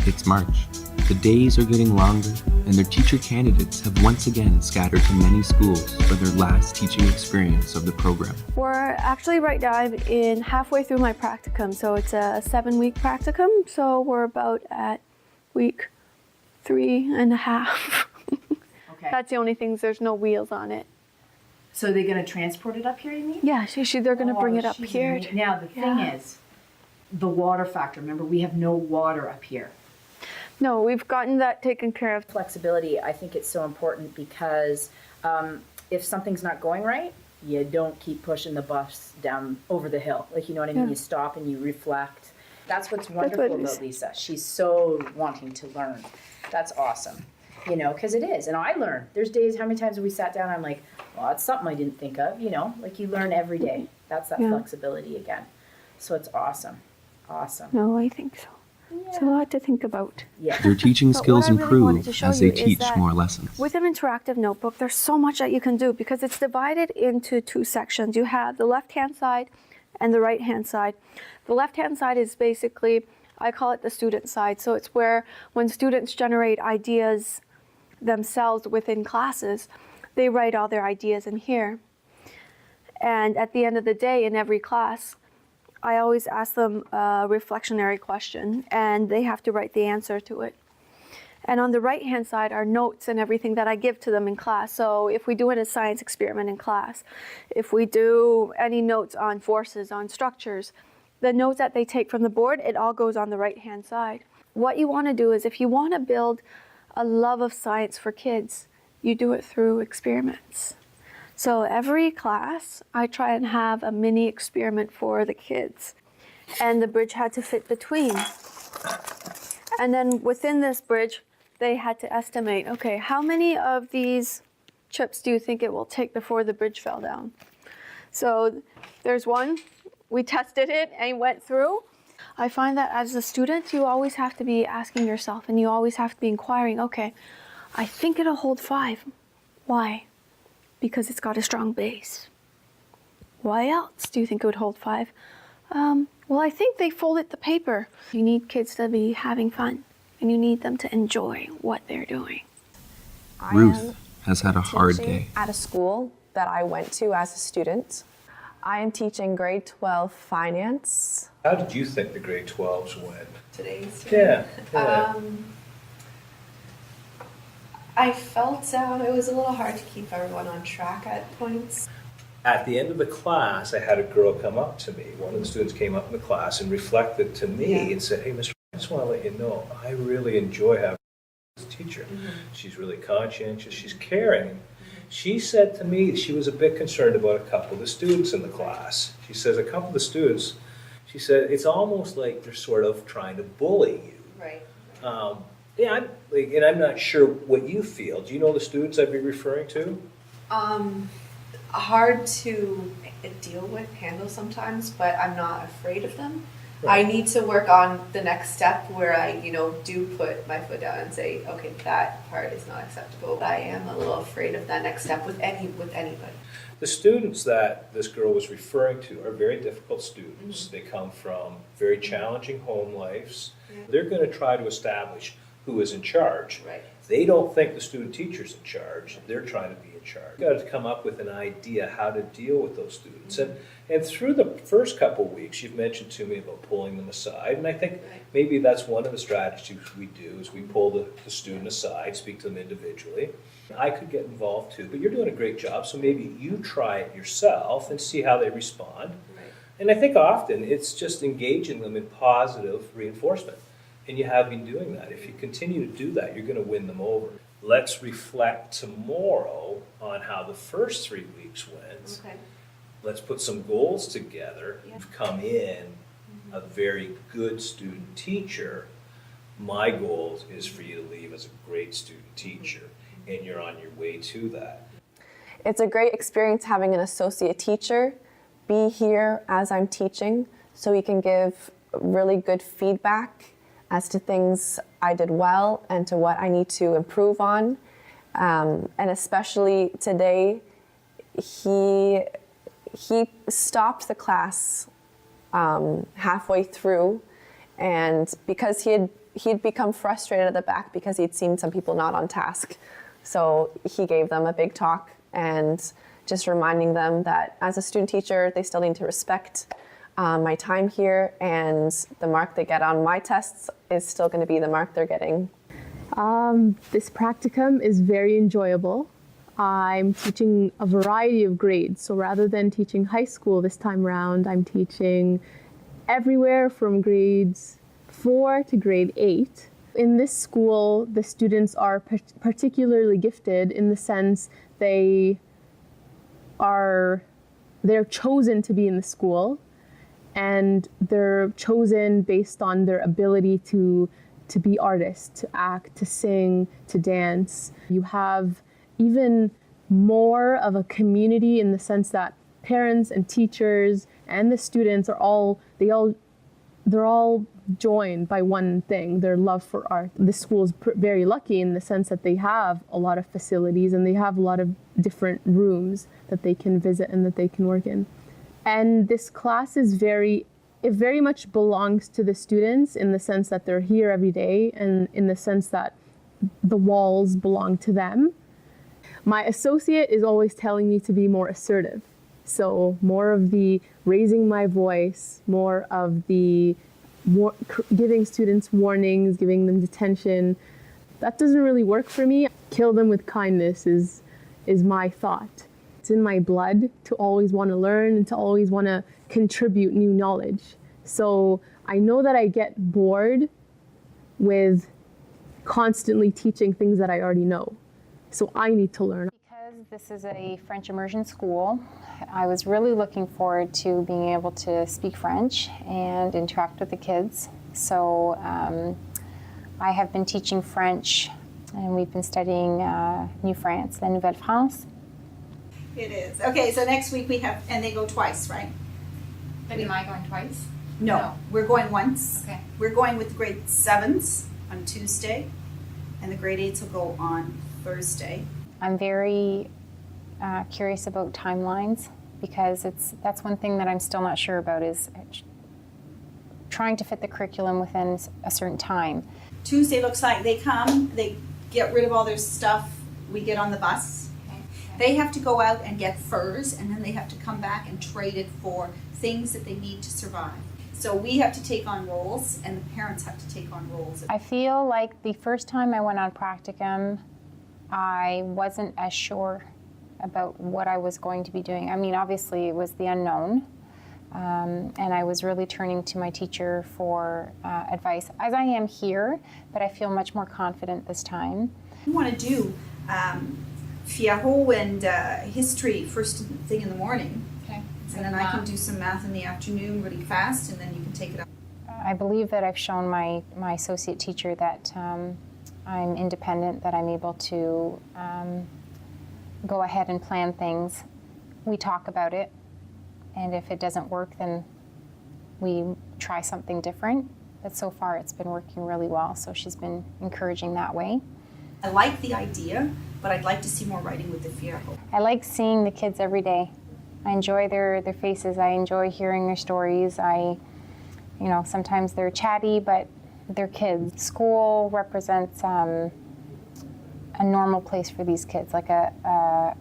It's March. The days are getting longer, and their teacher candidates have once again scattered to many schools for their last teaching experience of the program. We're actually right now I'm halfway through my practicum, so it's a 7-week practicum, so we're about at week 3.5. Okay. That's the only thing, there's no wheels on it. So they're going to transport it up here, you mean? Yeah, they're going to bring it up she's here. amazing. Now, the thing is, the water factor. Remember, we have no water up here. No, we've gotten that taken care of. Flexibility, I think it's so important because if something's not going right, you don't keep pushing the bus down over the hill. Like, you know what I mean? Yeah. You stop and you reflect. That's what's wonderful about Lisa. She's so wanting to learn. That's awesome. You know, because it is. And I learn. There's days, how many times have we sat down and I'm like, well, that's something I didn't think of, you know? Like, you learn every day. That's that flexibility again. So it's awesome. Awesome. No, I think so. It's a lot to think about. Yeah. Their teaching skills what I really wanted to improve show as they you is teach that more lessons. With an interactive notebook, there's so much that you can do because it's divided into 2 sections. You have the left-hand side and the right-hand side. The left-hand side is basically, I call it the student side. So it's where when students generate ideas themselves within classes, they write all their ideas in here. And at the end of the day, in every class, I always ask them a reflectionary question, and they have to write the answer to it. And on the right-hand side are notes and everything that I give to them in class. So if we do a science experiment in class, if we do any notes on forces, on structures, the notes that they take from the board, it all goes on the right-hand side. What you want to do is if you want to build a love of science for kids, you do it through experiments. So every class, I try and have a mini experiment for the kids. And the bridge had to fit between. And then within this bridge, they had to estimate, okay, how many of these chips do you think it will take before the bridge fell down? So there's one, we tested it and went through. I find that as a student, you always have to be asking yourself and you always have to be inquiring, okay, I think it'll hold 5. Why? Because it's got a strong base. Why else do you think it would hold 5? Well, I think they folded the paper. You need kids to be having fun, and you need them to enjoy what they're doing. Ruth has had a hard day. At a school that I went to as a student. I am teaching grade 12 finance. How did you think the grade 12s went? Today's Yeah. I felt it was a little hard to keep everyone on track at points. At the end of the class, I had a girl come up to me. One of the students came up in the class and reflected to me and said, hey, Mr. I just want to let you know, I really enjoy having this teacher. She's really conscientious, she's caring. She said to me she was a bit concerned about a couple of the students in the class. She says a couple of the students, she said, it's almost like they're sort of trying to bully you. Right. Yeah, I'm not sure what you feel. Do you know the students I'd be referring to? Hard to deal with, handle sometimes, but I'm not afraid of them. Right. I need to work on the next step where I, do put my foot down and say, okay, that part is not acceptable. I am a little afraid of that next step with anybody. The students that this girl was referring to are very difficult students. They come from very challenging home lives. Yeah. They're going to try to establish who is in charge. Right. They don't think the student teacher's in charge. They're trying to be in charge. You've got to come up with an idea how to deal with those students. And through the first couple of weeks, you've mentioned to me about pulling them aside. And I think maybe that's one of the strategies we do is we pull the student aside, speak to them individually. I could get involved too, but you're doing a great job. So maybe you try it yourself and see how they respond. Right. And I think often it's just engaging them in positive reinforcement. And you have been doing that. If you continue to do that, you're going to win them over. Let's reflect tomorrow on how the first 3 weeks went. Okay. Let's put some goals together. Yeah. You've come in a very good student teacher. My goal is for you to leave as a great student teacher, and you're on your way to that. It's a great experience having an associate teacher be here as I'm teaching so he can give really good feedback as to things I did well and to what I need to improve on. And especially today, he stopped the class halfway through And because he'd become frustrated at the back because he'd seen some people not on task. So he gave them a big talk and just reminding them that as a student teacher, they still need to respect my time here, and the mark they get on my tests is still going to be the mark they're getting. This practicum is very enjoyable. I'm teaching a variety of grades. So rather than teaching high school this time around, I'm teaching everywhere from grades 4 to grade 8. In this school, the students are particularly gifted in the sense they're chosen to be in the school, and they're chosen based on their ability to be artists, to act, to sing, to dance. You have even more of a community in the sense that parents and teachers and the students they're all joined by one thing, their love for art. This school is very lucky in the sense that they have a lot of facilities and they have a lot of different rooms that they can visit and that they can work in. And this class is very much belongs to the students in the sense that they're here every day, and in the sense that the walls belong to them. My associate is always telling me to be more assertive. So more of the raising my voice, more of the giving students warnings, giving them detention. That doesn't really work for me. Kill them with kindness is my thought. It's in my blood to always want to learn and to always want to contribute new knowledge. So I know that I get bored with constantly teaching things that I already know. So I need to learn. Because this is a French immersion school, I was really looking forward to being able to speak French and interact with the kids. So I have been teaching French, and we've been studying New France, La Nouvelle France. It is. Okay, so next week we have, and they go twice, right? But am I going twice? No, we're going once. Okay. We're going with grade 7s on Tuesday, and the grade 8s will go on Thursday. I'm very curious about timelines, because that's one thing that I'm still not sure about, is trying to fit the curriculum within a certain time. Tuesday looks like they come, they get rid of all their stuff, we get on the bus. They have to go out and get furs, and then they have to come back and trade it for things that they need to survive. So we have to take on roles, and the parents have to take on roles. I feel like the first time I went on practicum, I wasn't as sure about what I was going to be doing. I mean, obviously it was the unknown, and I was really turning to my teacher for advice, as I am here, but I feel much more confident this time. We want to do Figaro and history first thing in the morning. Okay. And then I can do some math in the afternoon really fast, and then you can take it up. I believe that I've shown my associate teacher that I'm independent, that I'm able to go ahead and plan things. We talk about it, and if it doesn't work, then we try something different. But so far it's been working really well, so she's been encouraging that way. I like the idea, but I'd like to see more writing with the Figaro. I like seeing the kids every day. I enjoy their faces. I enjoy hearing their stories. Sometimes they're chatty, but they're kids. School represents a normal place for these kids, like a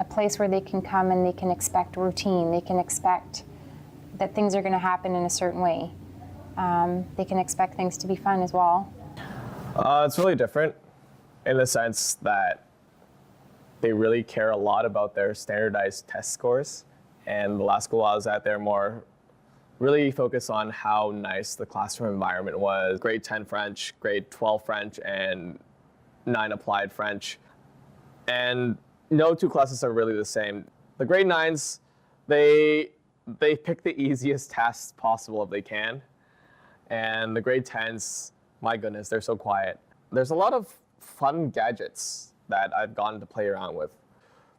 place where they can come and they can expect routine. They can expect that things are going to happen in a certain way. They can expect things to be fun as well. It's really different in the sense that they really care a lot about their standardized test scores. And the last school I was at, they're more really focused on how nice the classroom environment was. Grade 10 French, grade 12 French, and 9 applied French. And no two classes are really the same. The grade 9s, they pick the easiest tasks possible if they can. And the grade 10s, my goodness, they're so quiet. There's a lot of fun gadgets that I've gotten to play around with.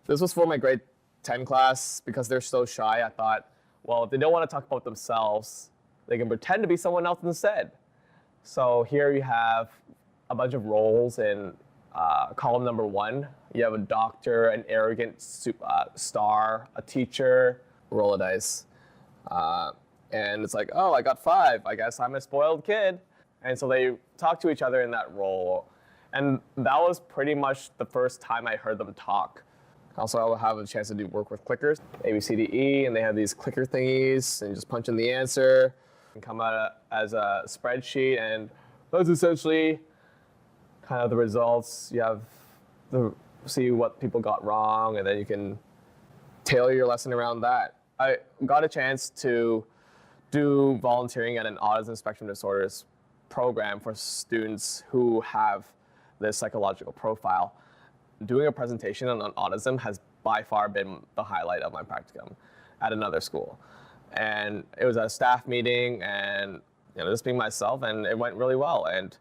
This was for my grade 10 class. Because they're so shy, I thought, well, if they don't want to talk about themselves, they can pretend to be someone else instead. So here you have a bunch of roles in column number 1. You have a doctor, an arrogant star, a teacher, roll a dice. And it's like, oh, I got 5. I guess I'm a spoiled kid. And so they talk to each other in that role. And that was pretty much the first time I heard them talk. Also, I will have a chance to do work with clickers, A, B, C, D, E, and they have these clicker thingies, and you just punch in the answer and come out as a spreadsheet. And that's essentially kind of the results. You have to see what people got wrong, and then you can tailor your lesson around that. I got a chance to do volunteering at an autism spectrum disorders program for students who have this psychological profile. Doing a presentation on autism has by far been the highlight of my practicum at another school. And it was a staff meeting, and just being myself, and it went really well. And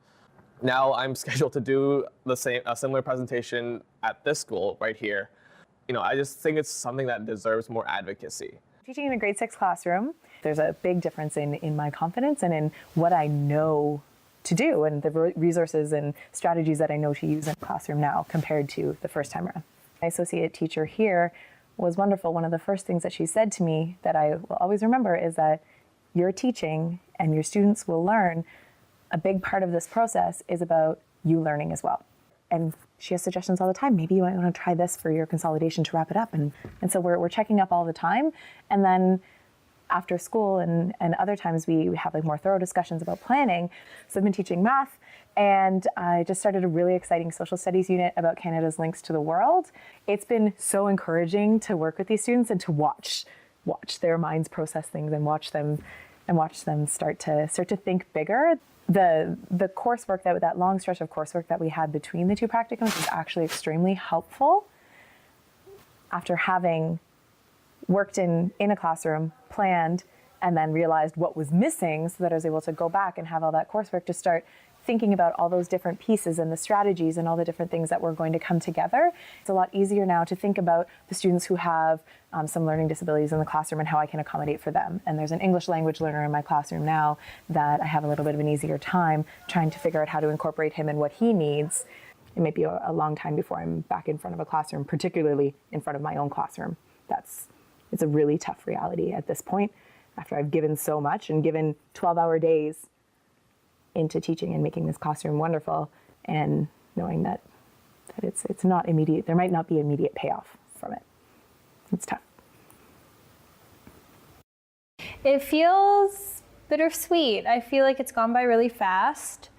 now I'm scheduled to do a similar presentation at this school right here. I just think it's something that deserves more advocacy. Teaching in a grade 6 classroom, there's a big difference in my confidence and in what I know to do and the resources and strategies that I know to use in the classroom now compared to the first time around. My associate teacher here was wonderful. One of the first things that she said to me that I will always remember is that you're teaching and your students will learn. A big part of this process is about you learning as well. And she has suggestions all the time. Maybe you might want to try this for your consolidation to wrap it up. And so we're checking up all the time. And then after school and other times we have more thorough discussions about planning. So I've been teaching math, and I just started a really exciting social studies unit about Canada's links to the world. It's been so encouraging to work with these students and to watch their minds process things and watch them start to think bigger. The coursework, that long stretch of coursework that we had between the 2 practicums was actually extremely helpful. After having worked in a classroom, planned, and then realized what was missing so that I was able to go back and have all that coursework to start thinking about all those different pieces and the strategies and all the different things that were going to come together. It's a lot easier now to think about the students who have some learning disabilities in the classroom and how I can accommodate for them. And there's an English language learner in my classroom now that I have a little bit of an easier time trying to figure out how to incorporate him and what he needs. It might be a long time before I'm back in front of a classroom, particularly in front of my own classroom. It's a really tough reality at this point, after I've given so much and given 12-hour days into teaching and making this classroom wonderful, and knowing that it's not immediate. There might not be immediate payoff from it. It's tough. It feels bittersweet. I feel like it's gone by really fast,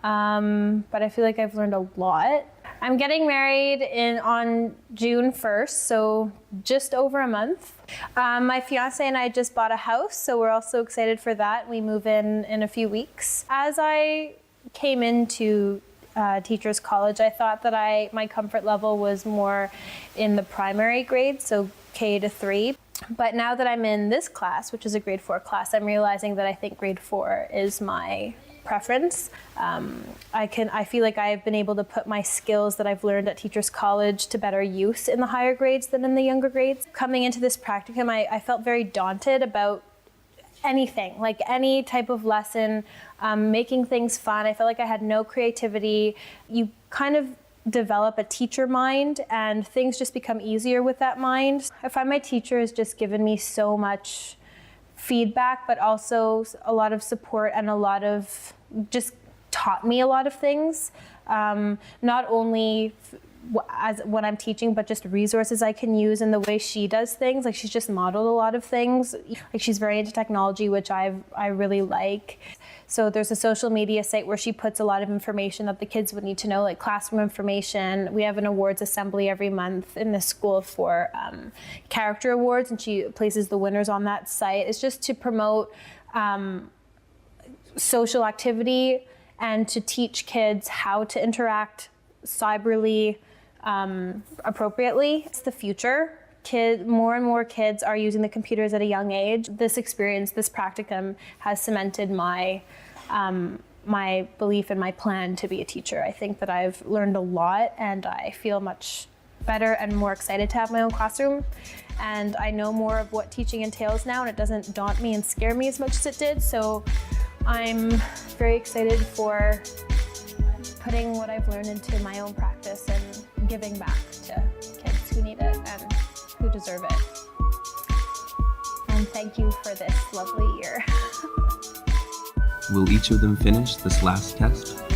but I feel like I've learned a lot. I'm getting married on June 1st, so just over a month. My fiance and I just bought a house, so we're also excited for that. We move in a few weeks. As I came into Teachers College, I thought that my comfort level was more in the primary grades, so K to 3. But now that I'm in this class, which is a grade 4 class, I'm realizing that I think grade 4 is my preference. I feel like I have been able to put my skills that I've learned at Teachers College to better use in the higher grades than in the younger grades. Coming into this practicum, I felt very daunted about anything, like any type of lesson, making things fun. I felt like I had no creativity. You kind of develop a teacher mind, and things just become easier with that mind. I find my teacher has just given me so much feedback, but also a lot of support and a lot of just taught me a lot of things, not only as when I'm teaching, but just resources I can use in the way she does things. Like, she's just modeled a lot of things. Like, she's very into technology, which I really like. So there's a social media site where she puts a lot of information that the kids would need to know, like classroom information. We have an awards assembly every month in the school for character awards, and she places the winners on that site. It's just to promote social activity and to teach kids how to interact cyberly appropriately. It's the future. More and more kids are using the computers at a young age. This experience, this practicum, has cemented my my belief and my plan to be a teacher. I think that I've learned a lot, and I feel much better and more excited to have my own classroom. And I know more of what teaching entails now, and it doesn't daunt me and scare me as much as it did. So I'm very excited for putting what I've learned into my own practice and giving back to kids who need it and who deserve it. And thank you for this lovely year. Will each of them finish this last test?